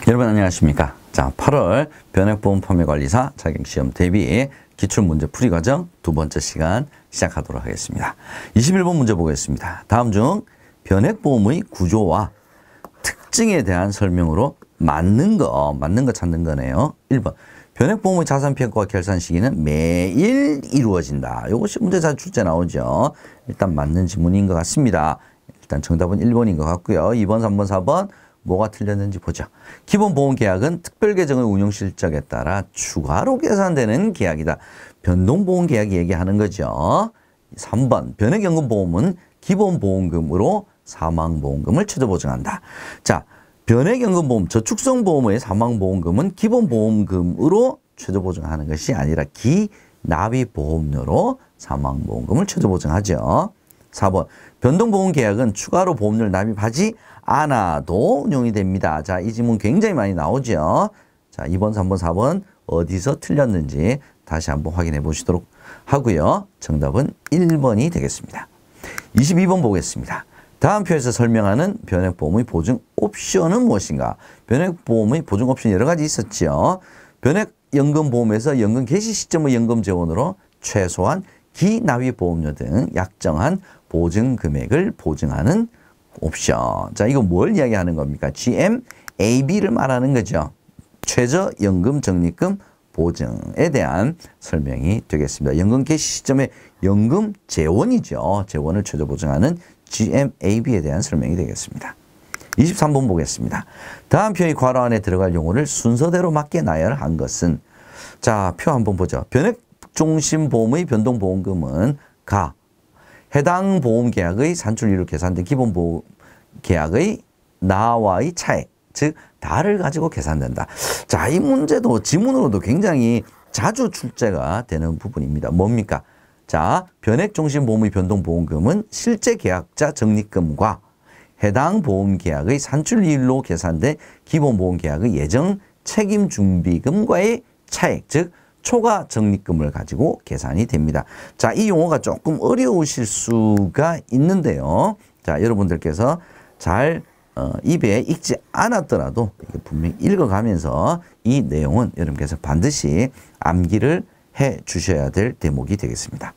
여러분 안녕하십니까. 자, 8월 변액보험 판매관리사 자격시험 대비 기출문제 풀이과정 두 번째 시간 시작하도록 하겠습니다. 21번 문제 보겠습니다. 다음 중 변액보험의 구조와 특징에 대한 설명으로 맞는 거 찾는 거네요. 1번 변액보험의 자산평가와 결산 시기는 매일 이루어진다. 이것이 문제 자주 출제 나오죠. 일단 맞는 지문인 것 같습니다. 일단 정답은 1번인 것 같고요. 2번, 3번, 4번 뭐가 틀렸는지 보죠. 기본보험계약은 특별계정의 운용실적에 따라 추가로 계산되는 계약이다. 변동보험계약이 얘기하는 거죠. 3번 변액연금보험은 기본보험금으로 사망보험금을 최저보증한다. 자, 변액연금보험, 저축성보험의 사망보험금은 기본보험금으로 최저보증하는 것이 아니라 기납입보험료로 사망보험금을 최저보증하죠. 4번 변동보험계약은 추가로 보험료를 납입하지 않아도 운용이 됩니다. 자, 이 지문 굉장히 많이 나오죠. 자, 2번, 3번, 4번 어디서 틀렸는지 다시 한번 확인해 보시도록 하고요. 정답은 1번이 되겠습니다. 22번 보겠습니다. 다음 표에서 설명하는 변액보험의 보증 옵션은 무엇인가? 변액보험의 보증 옵션이 여러 가지 있었죠. 변액연금보험에서 연금 개시 시점의 연금 재원으로 최소한 기납입보험료 등 약정한 보증 금액을 보증하는 옵션. 자, 이거 뭘 이야기하는 겁니까? GMAB를 말하는 거죠. 최저연금 적립금 보증에 대한 설명이 되겠습니다. 연금 개시 시점의 연금 재원이죠. 재원을 최저 보증하는 GMAB에 대한 설명이 되겠습니다. 23번 보겠습니다. 다음 표의 괄호 안에 들어갈 용어를 순서대로 맞게 나열한 것은, 자, 표 한번 보죠. 변액종신보험의 변동보험금은 가 해당 보험계약의 산출률로 계산된 기본보험계약의 나와의 차액, 즉 다를 가지고 계산된다. 자, 이 문제도 지문으로도 굉장히 자주 출제가 되는 부분입니다. 뭡니까? 자, 변액종신보험의 변동보험금은 실제 계약자 적립금과 해당 보험계약의 산출률로 계산된 기본보험계약의 예정 책임준비금과의 차액, 즉 초과 적립금을 가지고 계산이 됩니다. 자, 이 용어가 조금 어려우실 수가 있는데요. 자, 여러분들께서 잘 입에 익지 않았더라도 분명히 읽어가면서 이 내용은 여러분께서 반드시 암기를 해 주셔야 될 대목이 되겠습니다.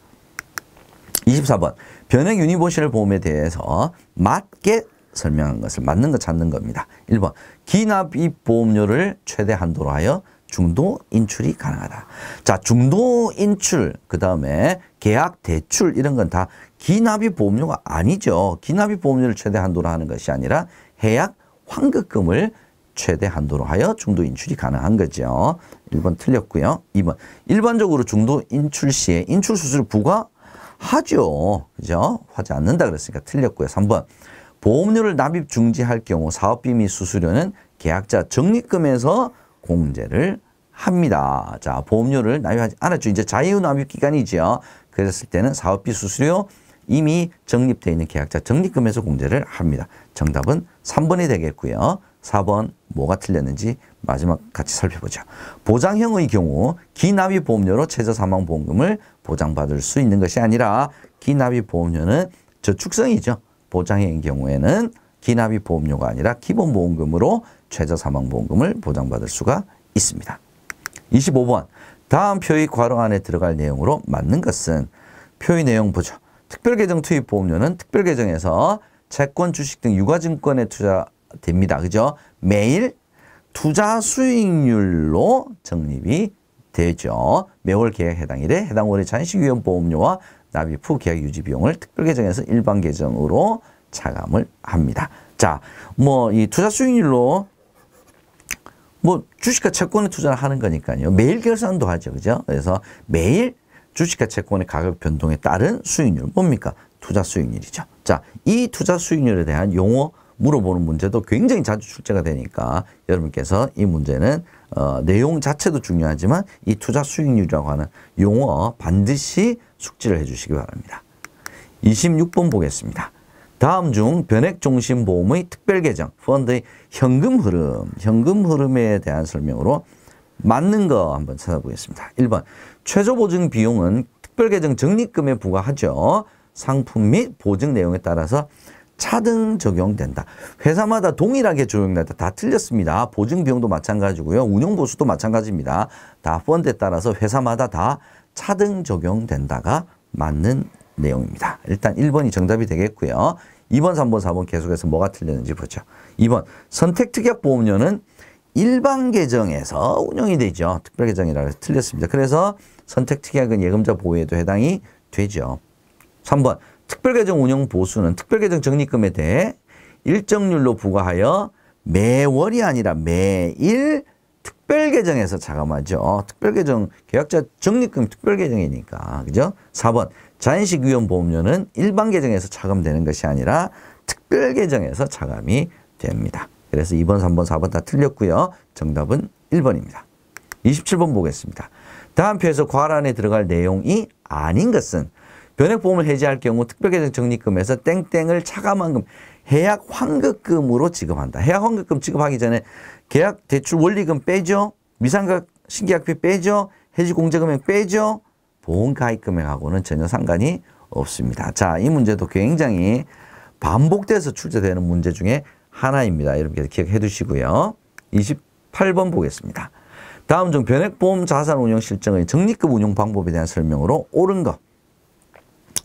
24번 변액 유니버셜 보험에 대해서 맞게 설명한 것을 맞는 거 찾는 겁니다. 1번 기납입 보험료를 최대 한도로 하여 중도 인출이 가능하다. 자, 중도 인출, 그 다음에 계약 대출 이런 건 다 기납입 보험료가 아니죠. 기납입 보험료를 최대 한도로 하는 것이 아니라 해약 환급금을 최대 한도로 하여 중도 인출이 가능한 거죠. 1번 틀렸고요. 2번 일반적으로 중도 인출 시에 인출 수수료 부과하죠. 그죠? 하지 않는다 그랬으니까 틀렸고요. 3번 보험료를 납입 중지할 경우 사업비 및 수수료는 계약자 적립금에서 공제를 합니다. 자, 보험료를 납입하지 않았죠. 이제 자유납입 기간이죠. 그랬을 때는 사업비 수수료 이미 적립되어 있는 계약자 적립금에서 공제를 합니다. 정답은 3번이 되겠고요. 4번 뭐가 틀렸는지 마지막 같이 살펴보죠. 보장형의 경우 기납입 보험료로 최저사망보험금을 보장받을 수 있는 것이 아니라 기납입 보험료는 저축성이죠. 보장형의 경우에는 기납입 보험료가 아니라 기본보험금으로 최저사망보험금을 보장받을 수가 있습니다. 25번 다음 표의 괄호 안에 들어갈 내용으로 맞는 것은, 표의 내용 보죠. 특별계정 투입보험료는 특별계정에서 채권, 주식 등 유가증권에 투자됩니다. 그죠? 매일 투자 수익률로 적립이 되죠. 매월 계약 해당일에 해당 월의 잔식위험보험료와 납입 후 계약 유지비용을 특별계정에서 일반계정으로 차감을 합니다. 자, 뭐 이 투자 수익률로 뭐 주식과 채권에 투자를 하는 거니까요. 매일 결산도 하죠. 그죠? 그래서 매일 주식과 채권의 가격 변동에 따른 수익률 뭡니까? 투자 수익률이죠. 자, 이 투자 수익률에 대한 용어 물어보는 문제도 굉장히 자주 출제가 되니까 여러분께서 이 문제는 내용 자체도 중요하지만 이 투자 수익률이라고 하는 용어 반드시 숙지를 해 주시기 바랍니다. 26번 보겠습니다. 다음 중 변액종신보험의 특별계정, 펀드의 현금 흐름에 대한 설명으로 맞는 거 한번 찾아보겠습니다. 1번 최저보증 비용은 특별계정 적립금에 부과하죠. 상품 및 보증 내용에 따라서 차등 적용된다. 회사마다 동일하게 적용된다. 다 틀렸습니다. 보증비용도 마찬가지고요. 운용보수도 마찬가지입니다. 다 펀드에 따라서 회사마다 다 차등 적용된다가 맞는 내용입니다. 일단 1번이 정답이 되겠고요. 2번, 3번, 4번 계속해서 뭐가 틀렸는지 보죠. 2번 선택특약보험료는 일반 계정에서 운영이 되죠. 특별계정이라고 해서 틀렸습니다. 그래서 선택특약은 예금자 보호에도 해당이 되죠. 3번 특별계정 운영 보수는 특별계정 적립금에 대해 일정률로 부과하여 매월이 아니라 매일 특별계정에서 차감하죠. 특별계정 계약자 적립금 특별계정이니까. 그죠? 4번 자연식 위험보험료는 일반 계정에서 차감되는 것이 아니라 특별계정에서 차감이 됩니다. 그래서 2번, 3번, 4번 다 틀렸고요. 정답은 1번입니다. 27번 보겠습니다. 다음 표에서 괄안에 들어갈 내용이 아닌 것은 변액보험을 해지할 경우 특별계정 적립금에서 땡땡을 차감한 금, 해약 환급금으로 지급한다. 해약 환급금 지급하기 전에 계약 대출 원리금 빼죠. 미상각 신계약비 빼죠. 해지 공제금액 빼죠. 보험 가입 금액하고는 전혀 상관이 없습니다. 자, 이 문제도 굉장히 반복돼서 출제되는 문제 중에 하나입니다. 여러분께서 기억해 두시고요. 28번 보겠습니다. 다음 중 변액보험 자산 운용 실정의 적립금 운용 방법에 대한 설명으로 옳은 것.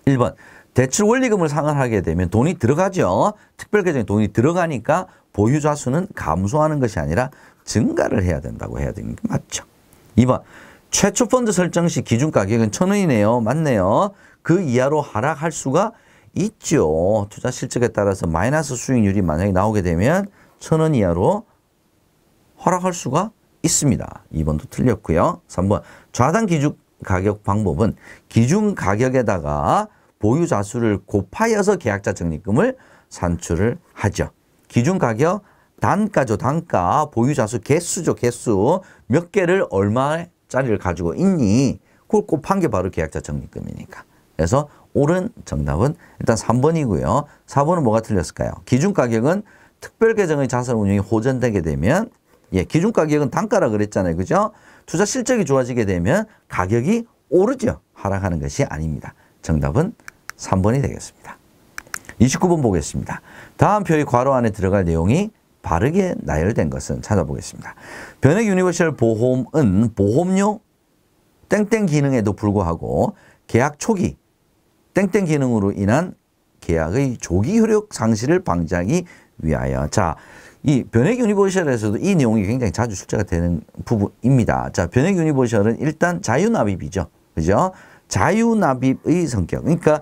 1번 대출 원리금을 상환하게 되면 돈이 들어가죠. 특별계정에 돈이 들어가니까 보유자 수는 감소하는 것이 아니라 증가를 해야 된다고 해야 되는 게 맞죠. 2번 최초 펀드 설정 시 기준 가격은 1,000원이네요. 맞네요. 그 이하로 하락할 수가 있죠. 투자 실적에 따라서 마이너스 수익률이 만약에 나오게 되면 1,000원 이하로 하락할 수가 있습니다. 2번도 틀렸고요. 3번 좌단 기준 가격 방법은 기준 가격에다가 보유자 수를 곱하여서 계약자 적립금을 산출을 하죠. 기준 가격 단가죠. 단가 보유자 수 개수죠. 개수 몇 개를 얼마짜리를 가지고 있니? 그걸 곱한 게 바로 계약자 적립금이니까. 그래서 옳은 정답은 일단 3번이고요. 4번은 뭐가 틀렸을까요? 기준 가격은 특별계정의 자산 운용이 호전되게 되면 기준 가격은 단가라 그랬잖아요. 그죠? 투자 실적이 좋아지게 되면 가격이 오르죠. 하락하는 것이 아닙니다. 정답은 3번이 되겠습니다. 29번 보겠습니다. 다음 표의 괄호 안에 들어갈 내용이 바르게 나열된 것은 찾아보겠습니다. 변액 유니버셜 보험은 보험료 땡땡 기능에도 불구하고 계약 초기 땡땡 기능으로 인한 계약의 조기 효력 상실을 방지하기 위하여. 자, 이 변액 유니버셜에서도 이 내용이 굉장히 자주 출제가 되는 부분입니다. 자, 변액 유니버셜은 일단 자유납입이죠. 그죠? 자유납입의 성격. 그러니까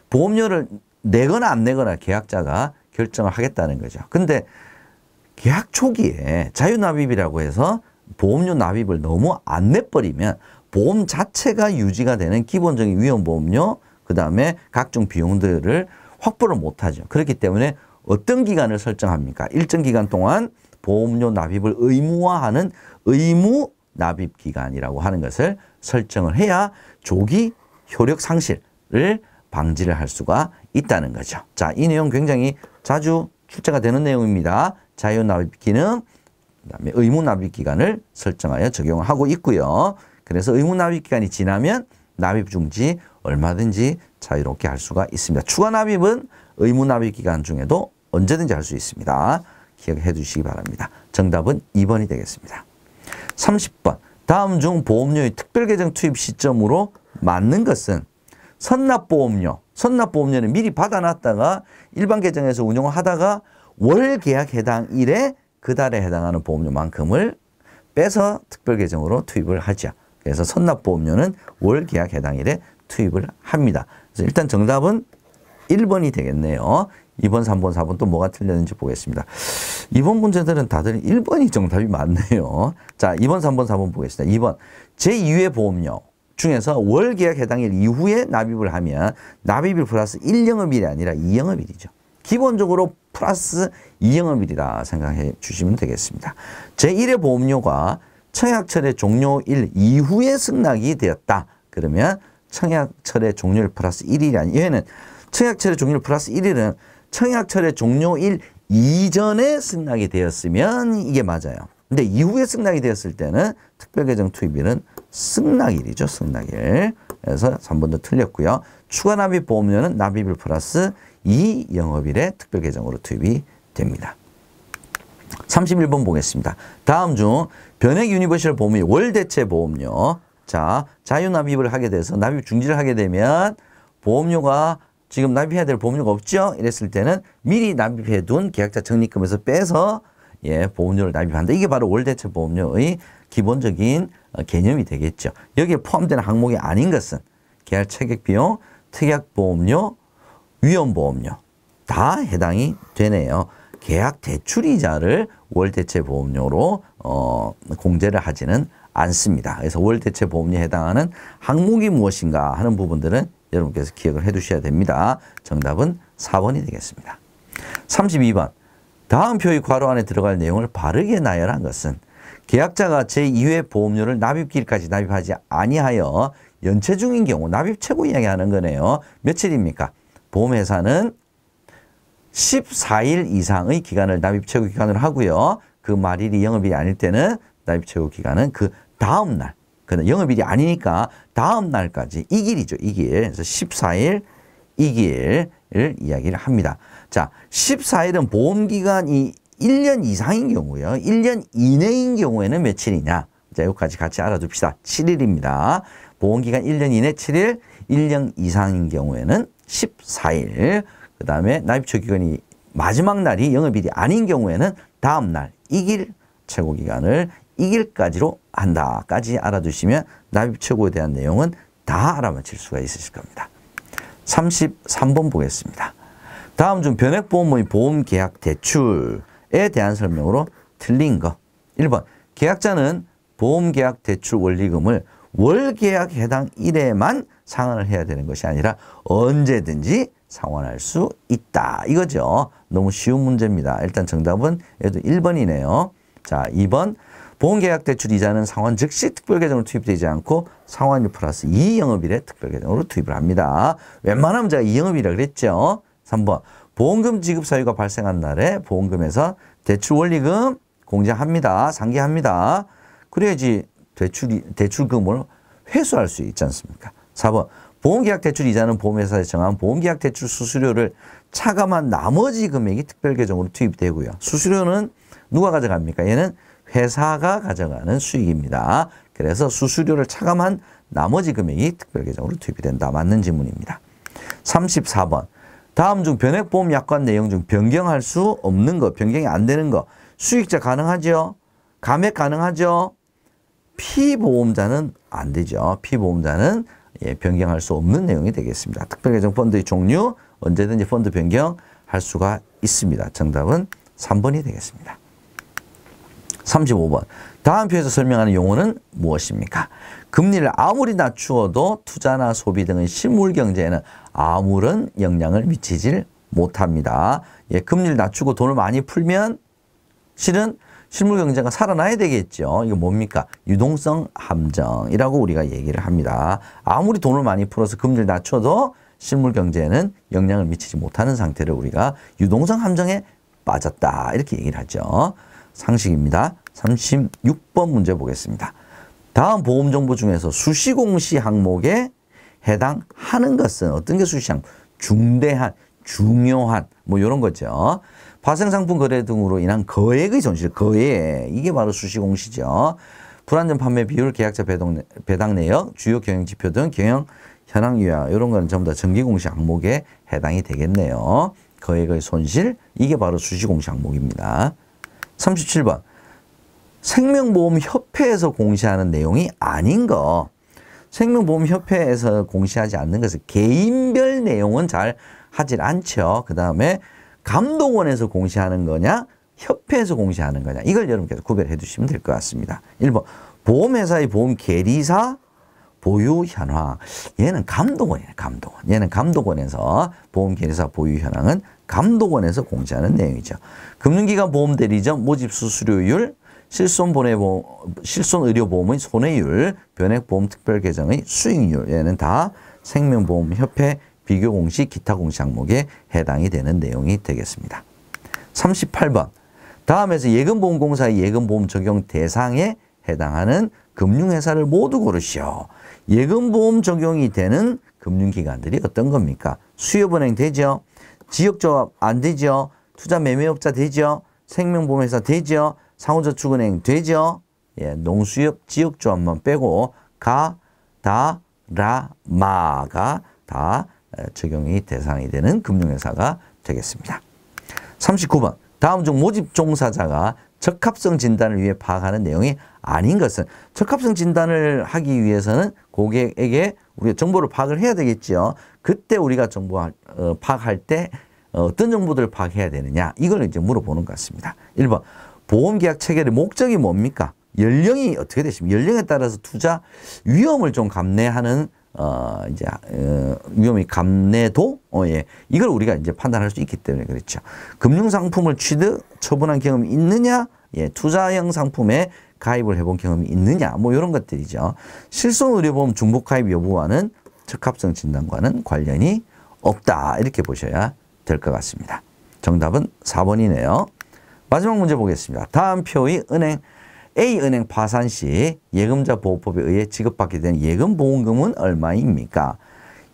보험료를 내거나 안 내거나 계약자가 결정을 하겠다는 거죠. 근데 계약 초기에 자유납입이라고 해서 보험료 납입을 너무 안 내버리면 보험 자체가 유지가 되는 기본적인 위험보험료, 그 다음에 각종 비용들을 확보를 못하죠. 그렇기 때문에 어떤 기간을 설정합니까? 일정 기간 동안 보험료 납입을 의무화하는 의무 납입 기간이라고 하는 것을 설정을 해야 조기 효력 상실을 방지를 할 수가 있다는 거죠. 자, 이 내용 굉장히 자주 출제가 되는 내용입니다. 자유 납입 기능, 그다음에 의무 납입 기간을 설정하여 적용을 하고 있고요. 그래서 의무 납입 기간이 지나면 납입 중지 얼마든지 자유롭게 할 수가 있습니다. 추가 납입은 의무 납입 기간 중에도 언제든지 할 수 있습니다. 기억해 두시기 바랍니다. 정답은 2번이 되겠습니다. 30번. 다음 중 보험료의 특별계정 투입 시점으로 맞는 것은 선납보험료. 선납보험료는 미리 받아놨다가 일반 계정에서 운용을 하다가 월 계약 해당 일에 그 달에 해당하는 보험료만큼을 빼서 특별계정으로 투입을 하죠. 그래서 선납보험료는 월 계약 해당 일에 투입을 합니다. 그래서 일단 정답은 1번이 되겠네요. 2번, 3번, 4번 또 뭐가 틀렸는지 보겠습니다. 이번 문제들은 다들 1번이 정답이 많네요. 자, 2번, 3번, 4번 보겠습니다. 2번, 제2의 보험료 중에서 월 계약 해당일 이후에 납입을 하면 납입일 플러스 1영업일이 아니라 2영업일이죠. 기본적으로 플러스 2영업일이라 생각해 주시면 되겠습니다. 제1의 보험료가 청약철의 종료일 이후에 승낙이 되었다. 그러면 청약철의 종료일 플러스 1일이 아니, 얘는 청약철의 종료일 플러스 1일은 청약철의 종료일 이전에 승낙이 되었으면 이게 맞아요. 근데 이후에 승낙이 되었을 때는 특별계정 투입일은 승낙일이죠. 승낙일. 그래서 3번도 틀렸고요. 추가 납입 보험료는 납입일 플러스 이 영업일에 특별계정으로 투입이 됩니다. 31번 보겠습니다. 다음 중 변액 유니버셜 보험이 월대체 보험료. 자, 자유납입을 하게 돼서 납입 중지를 하게 되면 보험료가 지금 납입해야 될 보험료가 없죠? 이랬을 때는 미리 납입해 둔 계약자 적립금에서 빼서 보험료를 납입한다. 이게 바로 월대체 보험료의 기본적인 개념이 되겠죠. 여기에 포함되는 항목이 아닌 것은 계약 체결 비용, 특약 보험료, 위험 보험료 다 해당이 되네요. 계약 대출이자를 월대체 보험료로 공제를 하지는 않습니다. 그래서 월대체 보험료에 해당하는 항목이 무엇인가 하는 부분들은 여러분께서 기억을 해 두셔야 됩니다. 정답은 4번이 되겠습니다. 32번. 다음 표의 괄호 안에 들어갈 내용을 바르게 나열한 것은 계약자가 제2회 보험료를 납입기일까지 납입하지 아니하여 연체 중인 경우 납입 최고 이야기하는 거네요. 며칠입니까? 보험회사는 14일 이상의 기간을 납입 최고 기간으로 하고요. 그 말일이 영업일이 아닐 때는 납입 최고 기간은 그 다음 날. 그는 영업일이 아니니까 다음 날까지 이 길이죠. 이 길. 그래서 14일 이 길을 이야기를 합니다. 자, 14일은 보험기간이 1년 이상인 경우요. 1년 이내인 경우에는 며칠이냐. 자, 여기까지 같이 알아둡시다. 7일입니다. 보험기간 1년 이내 7일, 1년 이상인 경우에는 14일. 그 다음에 납입처 기간이 마지막 날이 영업일이 아닌 경우에는 다음 날, 이 길 최고기간을 이 길까지로 한다까지 알아두시면 납입 최고에 대한 내용은 다 알아맞힐 수가 있으실 겁니다. 33번 보겠습니다. 다음 중 변액보험의 보험계약 대출에 대한 설명으로 틀린 거. 1번 계약자는 보험계약 대출 원리금을 월계약 해당 일에만 상환을 해야 되는 것이 아니라 언제든지 상환할 수 있다. 이거죠. 너무 쉬운 문제입니다. 일단 정답은 얘도 1번이네요. 자, 2번 보험계약 대출 이자는 상환 즉시 특별계정으로 투입되지 않고 상환일 플러스 2영업일에 특별계정으로 투입을 합니다. 웬만하면 제가 2영업일이라고 그랬죠. 3번 보험금 지급 사유가 발생한 날에 보험금에서 대출 원리금 공제합니다. 상기합니다. 그래야지 대출금을 회수할 수 있지 않습니까? 4번 보험계약 대출 이자는 보험회사에서 정한 보험계약 대출 수수료를 차감한 나머지 금액이 특별계정으로 투입되고요. 수수료는 누가 가져갑니까? 얘는 회사가 가져가는 수익입니다. 그래서 수수료를 차감한 나머지 금액이 특별계정으로 투입이 된다. 맞는 지문입니다. 34번. 다음 중 변액보험 약관 내용 중 변경할 수 없는 거, 변경이 안 되는 거. 수익자 가능하죠? 감액 가능하죠? 피보험자는 안 되죠. 피보험자는 변경할 수 없는 내용이 되겠습니다. 특별계정 펀드의 종류, 언제든지 펀드 변경할 수가 있습니다. 정답은 3번이 되겠습니다. 35번. 다음 표에서 설명하는 용어는 무엇입니까? 금리를 아무리 낮추어도 투자나 소비 등의 실물 경제에는 아무런 영향을 미치질 못합니다. 금리를 낮추고 돈을 많이 풀면 실은 실물 경제가 살아나야 되겠죠. 이거 뭡니까? 유동성 함정이라고 우리가 얘기를 합니다. 아무리 돈을 많이 풀어서 금리를 낮춰도 실물 경제에는 영향을 미치지 못하는 상태를 우리가 유동성 함정에 빠졌다. 이렇게 얘기를 하죠. 상식입니다. 36번 문제 보겠습니다. 다음 보험정보 중에서 수시공시 항목에 해당하는 것은 어떤 게 수시항목? 중대한, 중요한 뭐 이런 거죠. 파생상품 거래 등으로 인한 거액의 손실, 거액. 이게 바로 수시공시죠. 불안전 판매 비율, 계약자 배당 내역, 주요 경영지표 등 경영 현황 요약 이런 거는 전부 다 정기공시 항목에 해당이 되겠네요. 거액의 손실, 이게 바로 수시공시 항목입니다. 37번. 생명보험협회에서 공시하는 내용이 아닌 거. 생명보험협회에서 공시하지 않는 것은 개인별 내용은 잘 하질 않죠. 그 다음에 감독원에서 공시하는 거냐, 협회에서 공시하는 거냐. 이걸 여러분께서 구별해 두시면 될 것 같습니다. 1번. 보험회사의 보험계리사 보유 현황. 얘는 감독원이에요. 감독원. 얘는 감독원에서 보험계리사 보유 현황은 감독원에서 공시하는 내용이죠. 금융기관 보험대리점 모집 수수료율, 실손의료보험의 손해율, 변액보험 특별계정의 수익률. 얘는 다 생명보험협회 비교공시, 기타공시 항목에 해당이 되는 내용이 되겠습니다. 38번. 다음에서 예금보험공사의 예금보험 적용 대상에 해당하는 금융회사를 모두 고르시오. 예금보험 적용이 되는 금융기관들이 어떤 겁니까? 수협은행 되죠. 지역조합 안 되죠. 투자매매업자 되죠. 생명보험회사 되죠. 상호저축은행 되죠. 예, 농수협 지역조합만 빼고 가, 다, 라, 마가 다 적용이 대상이 되는 금융회사가 되겠습니다. 39번. 다음 중 모집 종사자가 적합성 진단을 위해 파악하는 내용이 아닌 것은 적합성 진단을 하기 위해서는 고객에게 우리가 정보를 파악을 해야 되겠죠. 그때 우리가 정보 파악할 때 어떤 정보들을 파악해야 되느냐 이걸 이제 물어보는 것 같습니다. 1번 보험계약 체결의 목적이 뭡니까? 연령이 어떻게 되십니까? 연령에 따라서 투자 위험을 좀 감내하는 위험의 감내도 예. 이걸 우리가 이제 판단할 수 있기 때문에 그렇죠. 금융상품을 취득 처분한 경험이 있느냐? 예. 투자형 상품에 가입을 해본 경험이 있느냐? 뭐 이런 것들이죠. 실손의료보험 중복가입 여부와는 적합성 진단과는 관련이 없다. 이렇게 보셔야 될 것 같습니다. 정답은 4번이네요. 마지막 문제 보겠습니다. 다음 표의 A은행 파산 시 예금자 보호법에 의해 지급받게 되는 예금보험금은 얼마입니까?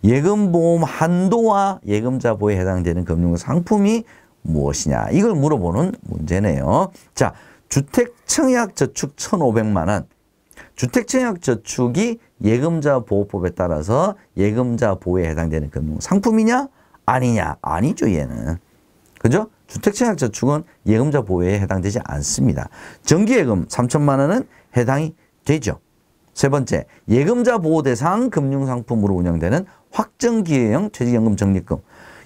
예금보험 한도와 예금자 보호에 해당되는 금융 상품이 무엇이냐? 이걸 물어보는 문제네요. 자, 주택청약저축 1,500만 원. 주택청약저축이 예금자 보호법에 따라서 예금자 보호에 해당되는 금융 상품이냐? 아니냐? 아니죠, 얘는. 그죠? 주택청약저축은 예금자 보호에 해당되지 않습니다. 정기예금 3천만 원은 해당이 되죠. 세 번째, 예금자 보호 대상 금융상품으로 운영되는 확정기회형 퇴직연금 적립금.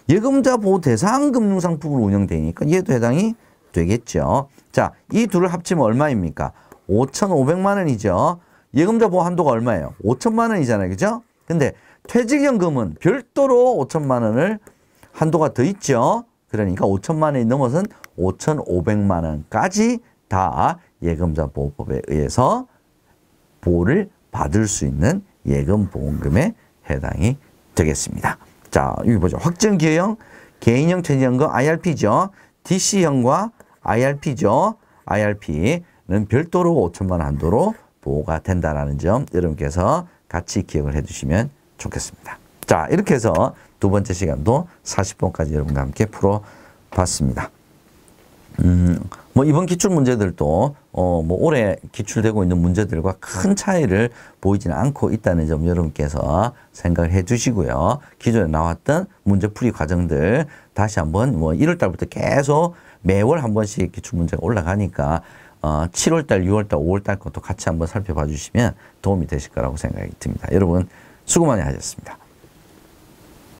예금자 보호 대상 금융상품으로 운영되니까 얘도 해당이 되겠죠. 자, 이 둘을 합치면 얼마입니까? 5,500만 원이죠. 예금자 보호 한도가 얼마예요? 5천만 원이잖아요. 그죠? 근데 퇴직연금은 별도로 5천만 원을 한도가 더 있죠. 그러니까 5천만 원이 넘어선 5,500만 원까지 다 예금자 보호법에 의해서 보호를 받을 수 있는 예금보험금에 해당이 되겠습니다. 자, 여기 보죠. 확정기회형, 개인형 퇴직연금 IRP죠. DC형과 IRP죠. IRP는 별도로 5천만 원 한도로 보호가 된다는 점 여러분께서 같이 기억을 해주시면 좋겠습니다. 자, 이렇게 해서 두 번째 시간도 40번까지 여러분과 함께 풀어봤습니다. 뭐 이번 기출 문제들도 뭐 올해 기출되고 있는 문제들과 큰 차이를 보이지는 않고 있다는 점 여러분께서 생각을 해 주시고요. 기존에 나왔던 문제풀이 과정들 다시 한번 뭐 1월 달부터 계속 매월 한 번씩 기출 문제가 올라가니까 7월 달, 6월 달, 5월 달 것도 같이 한번 살펴봐 주시면 도움이 되실 거라고 생각이 듭니다. 여러분 수고 많이 하셨습니다.